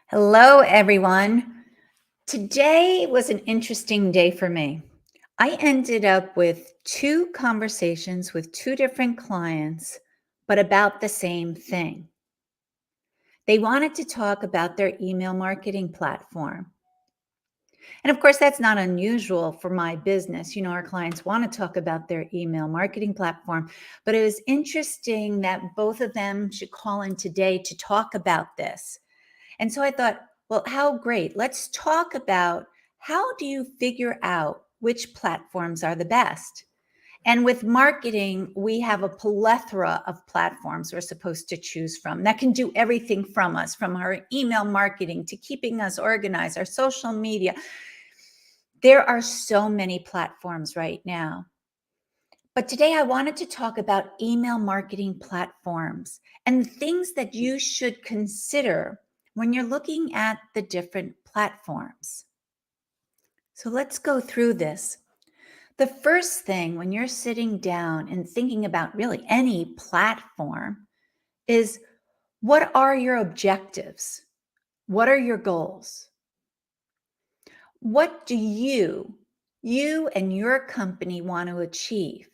Hello, everyone. Today was an interesting day for me. I ended up with two conversations with two different clients, but about the same thing. They wanted to talk about their email marketing platform. And of course, that's not unusual for my business. Our clients want to talk about their email marketing platform, but it was interesting that both of them should call in today to talk about this. And so I thought, well, how great. Let's talk about how do you figure out which platforms are the best? And with marketing, we have a plethora of platforms we're supposed to choose from that can do everything from us, from our email marketing to keeping us organized, our social media. There are so many platforms right now. But today I wanted to talk about email marketing platforms and the things that you should consider when you're looking at the different platforms. So let's go through this. The first thing when you're sitting down and thinking about really any platform is, what are your objectives? What are your goals? What do you and your company want to achieve?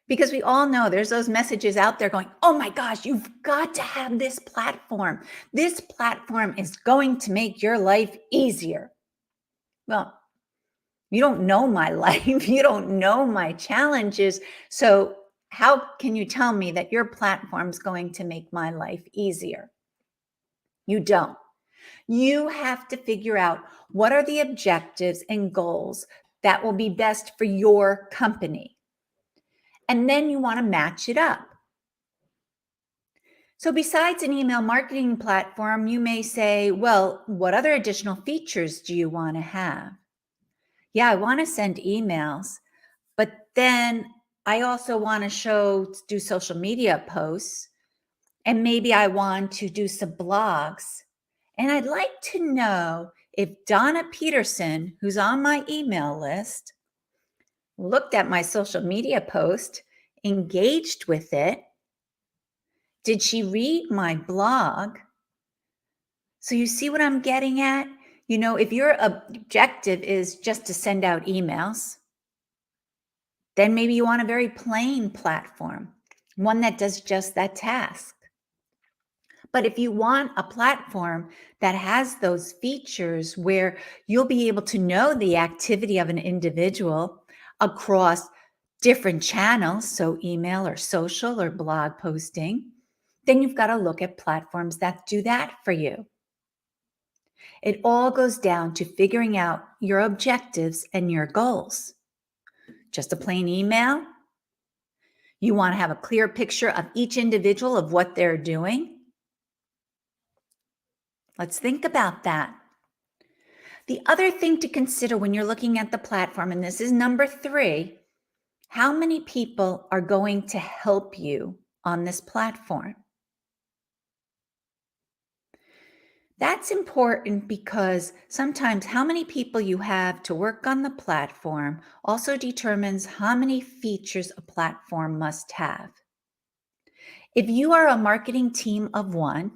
Because we all know there's those messages out there going, oh my gosh, you've got to have this platform. This platform is going to make your life easier. Well, you don't know my life. You don't know my challenges. So, how can you tell me that your platform is going to make my life easier? You don't. You have to figure out what are the objectives and goals that will be best for your company. And then you want to match it up. So, besides an email marketing platform, you may say, well, what other additional features do you want to have? Yeah, I want to send emails, but then I also want to do social media posts, and maybe I want to do some blogs. And I'd like to know if Donna Peterson, who's on my email list, looked at my social media post, engaged with it. Did she read my blog? So you see what I'm getting at? If your objective is just to send out emails, then maybe you want a very plain platform, one that does just that task. But if you want a platform that has those features where you'll be able to know the activity of an individual across different channels, so email or social or blog posting, then you've got to look at platforms that do that for you. It all goes down to figuring out your objectives and your goals. Just a plain email? You want to have a clear picture of each individual of what they're doing? Let's think about that. The other thing to consider when you're looking at the platform, and this is number 3, how many people are going to help you on this platform? That's important because sometimes how many people you have to work on the platform also determines how many features a platform must have. If you are a marketing team of one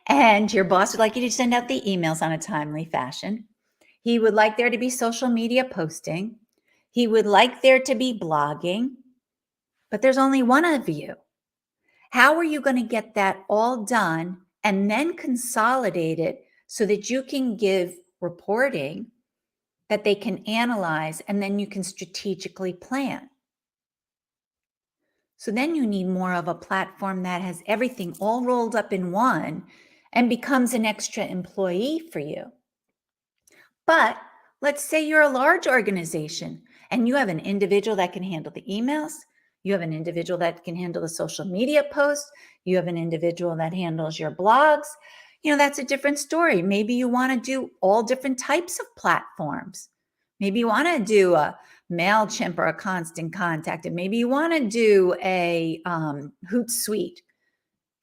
and your boss would like you to send out the emails on a timely fashion, he would like there to be social media posting, he would like there to be blogging, but there's only one of you. How are you going to get that all done and then consolidate it so that you can give reporting that they can analyze and then you can strategically plan? So then you need more of a platform that has everything all rolled up in one and becomes an extra employee for you. But let's say you're a large organization and you have an individual that can handle the emails, you have an individual that can handle the social media posts, you have an individual that handles your blogs. That's a different story. Maybe you want to do all different types of platforms. Maybe you want to do a MailChimp or a Constant Contact, and maybe you want to do a Hootsuite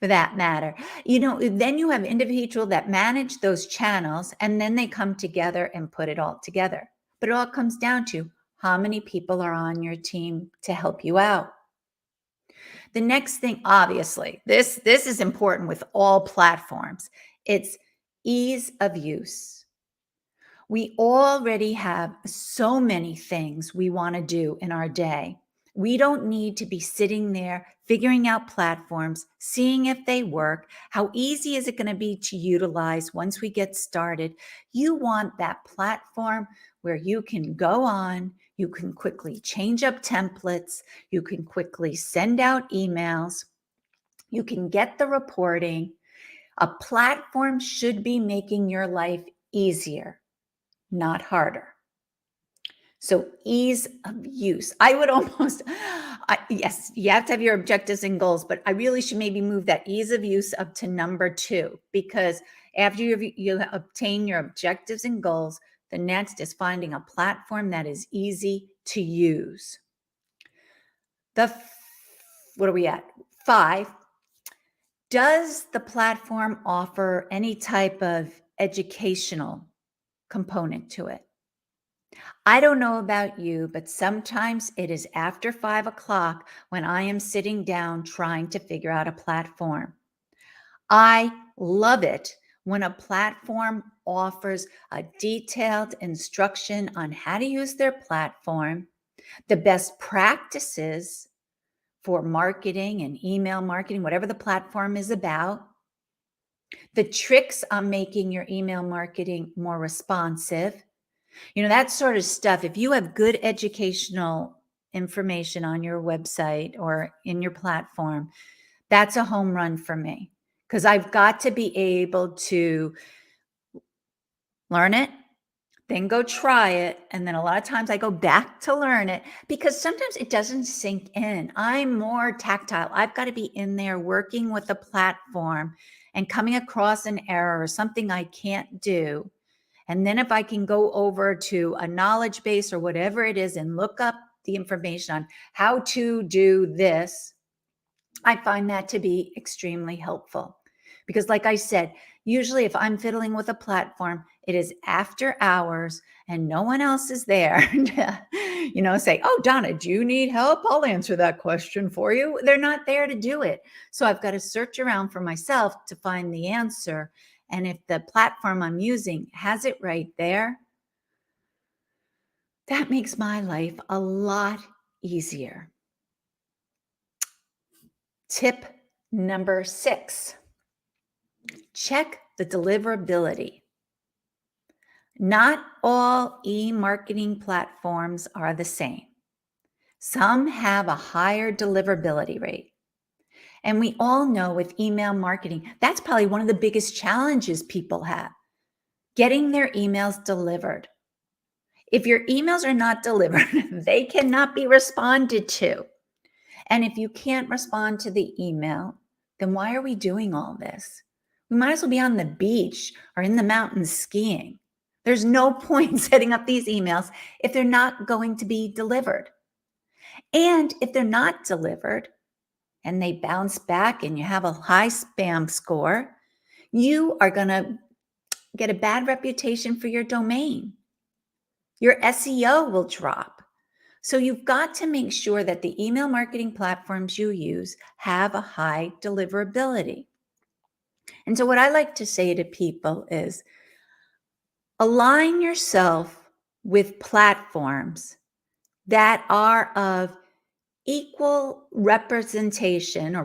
for that matter. Then you have individuals that manage those channels and then they come together and put it all together. But it all comes down to how many people are on your team to help you out. The next thing, obviously, this is important with all platforms. It's ease of use. We already have so many things we want to do in our day. We don't need to be sitting there figuring out platforms, seeing if they work. How easy is it going to be to utilize once we get started? You want that platform where you can go on, you can quickly change up templates, you can quickly send out emails, you can get the reporting. A platform should be making your life easier, not harder. So ease of use. I would almost, yes, you have to have your objectives and goals, but I really should maybe move that ease of use up to number 2, because after you obtain your objectives and goals, the next is finding a platform that is easy to use. What are we at? 5. Does the platform offer any type of educational component to it? I don't know about you, but sometimes it is after 5 o'clock when I am sitting down trying to figure out a platform. I love it when a platform offers a detailed instruction on how to use their platform, the best practices for marketing and email marketing, whatever the platform is about, the tricks on making your email marketing more responsive. That sort of stuff. If you have good educational information on your website or in your platform, that's a home run for me, because I've got to be able to learn it, then go try it. And then a lot of times I go back to learn it because sometimes it doesn't sink in. I'm more tactile. I've got to be in there working with the platform and coming across an error or something I can't do. And then if I can go over to a knowledge base or whatever it is and look up the information on how to do this, I find that to be extremely helpful. Because like I said, usually if I'm fiddling with a platform, it is after hours and no one else is there to, say, oh, Donna, do you need help? I'll answer that question for you. They're not there to do it. So I've got to search around for myself to find the answer. And if the platform I'm using has it right there, that makes my life a lot easier. Tip number 6, check the deliverability. Not all e-marketing platforms are the same. Some have a higher deliverability rate. And we all know with email marketing, that's probably one of the biggest challenges people have, getting their emails delivered. If your emails are not delivered, they cannot be responded to. And if you can't respond to the email, then why are we doing all this? We might as well be on the beach or in the mountains skiing. There's no point setting up these emails if they're not going to be delivered. And if they're not delivered and they bounce back and you have a high spam score, you are going to get a bad reputation for your domain. Your SEO will drop. So you've got to make sure that the email marketing platforms you use have a high deliverability. And so what I like to say to people is align yourself with platforms that are of equal representation or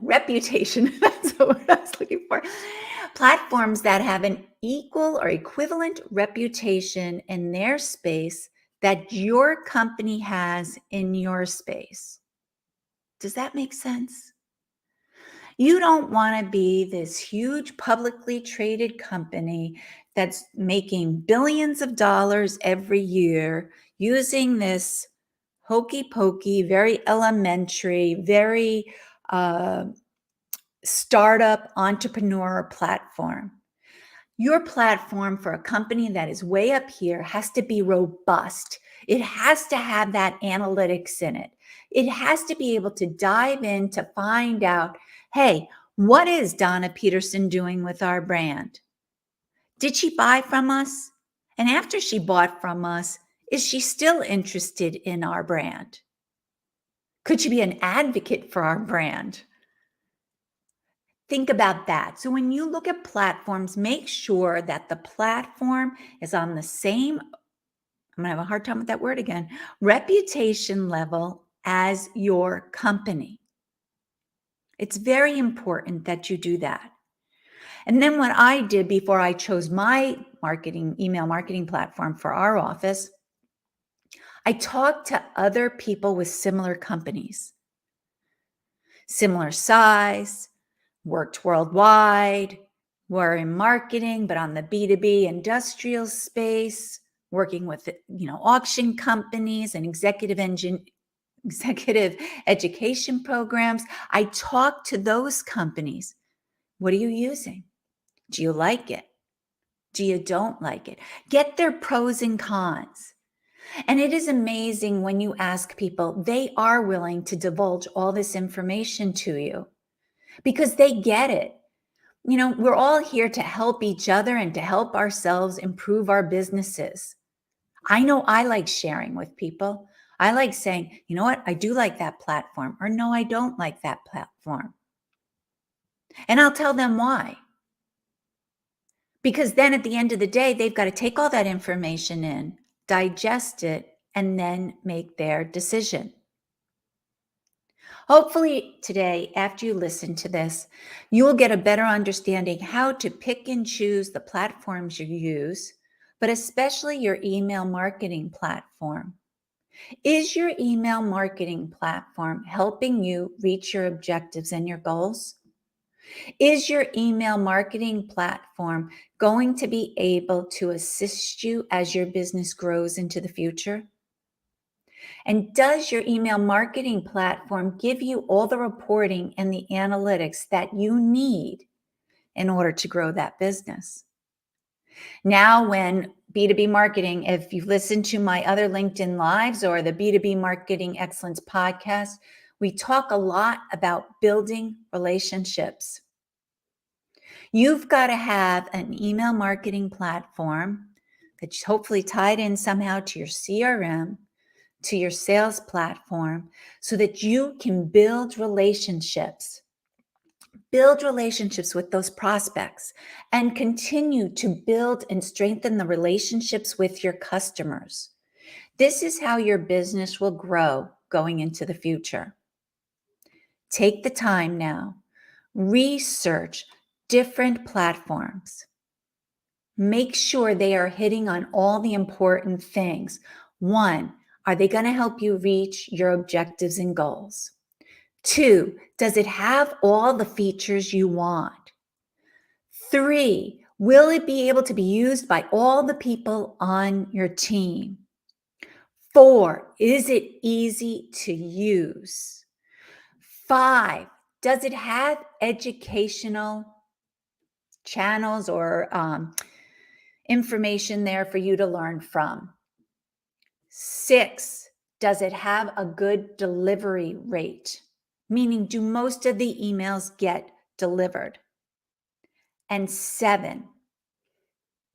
reputation. That's what I was looking for. Platforms that have an equal or equivalent reputation in their space that your company has in your space. Does that make sense? You don't want to be this huge publicly traded company that's making billions of dollars every year using this hokey pokey, very elementary, very startup entrepreneur platform. Your platform for a company that is way up here has to be robust. It has to have that analytics in it. It has to be able to dive in to find out, hey, what is Donna Peterson doing with our brand? Did she buy from us? And after she bought from us, is she still interested in our brand? Could she be an advocate for our brand? think about that. So when you look at platforms, make sure that the platform is on the same, I'm going to have a hard time with that word again, reputation level as your company. It's very important that you do that. And then what I did before I chose my email marketing platform for our office, I talked to other people with similar companies, similar size, worked worldwide, were in marketing, but on the B2B industrial space, working with, auction companies and executive education programs. I talked to those companies. What are you using? Do you like it? Do you don't like it? Get their pros and cons. And it is amazing when you ask people, they are willing to divulge all this information to you because they get it. We're all here to help each other and to help ourselves improve our businesses. I know I like sharing with people. I like saying, you know what, I do like that platform, or no, I don't like that platform. And I'll tell them why. Because then at the end of the day, they've got to take all that information in, digest it, and then make their decision. Hopefully today, after you listen to this, you will get a better understanding how to pick and choose the platforms you use, but especially your email marketing platform. Is your email marketing platform helping you reach your objectives and your goals? Is your email marketing platform going to be able to assist you as your business grows into the future? And does your email marketing platform give you all the reporting and the analytics that you need in order to grow that business? Now, when B2B marketing, if you've listened to my other LinkedIn Lives or the B2B Marketing Excellence podcast, we talk a lot about building relationships. You've got to have an email marketing platform that's hopefully tied in somehow to your CRM, to your sales platform, so that you can build relationships with those prospects and continue to build and strengthen the relationships with your customers. This is how your business will grow going into the future. Take the time now, research different platforms. Make sure they are hitting on all the important things. 1, are they going to help you reach your objectives and goals? 2, does it have all the features you want? 3, will it be able to be used by all the people on your team? 4, is it easy to use? 5, does it have educational channels or information there for you to learn from? 6, does it have a good delivery rate? Meaning, do most of the emails get delivered? And 7,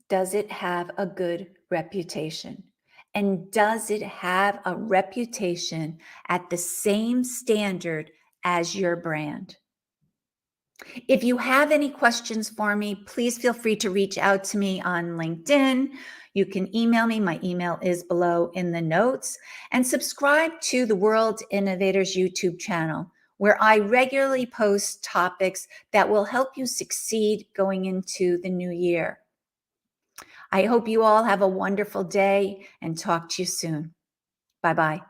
does it have a good reputation? And does it have a reputation at the same standard as your brand? If you have any questions for me, please feel free to reach out to me on LinkedIn. You can email me. My email is below in the notes. And subscribe to the World Innovators YouTube channel, where I regularly post topics that will help you succeed going into the new year. I hope you all have a wonderful day and talk to you soon. Bye-bye.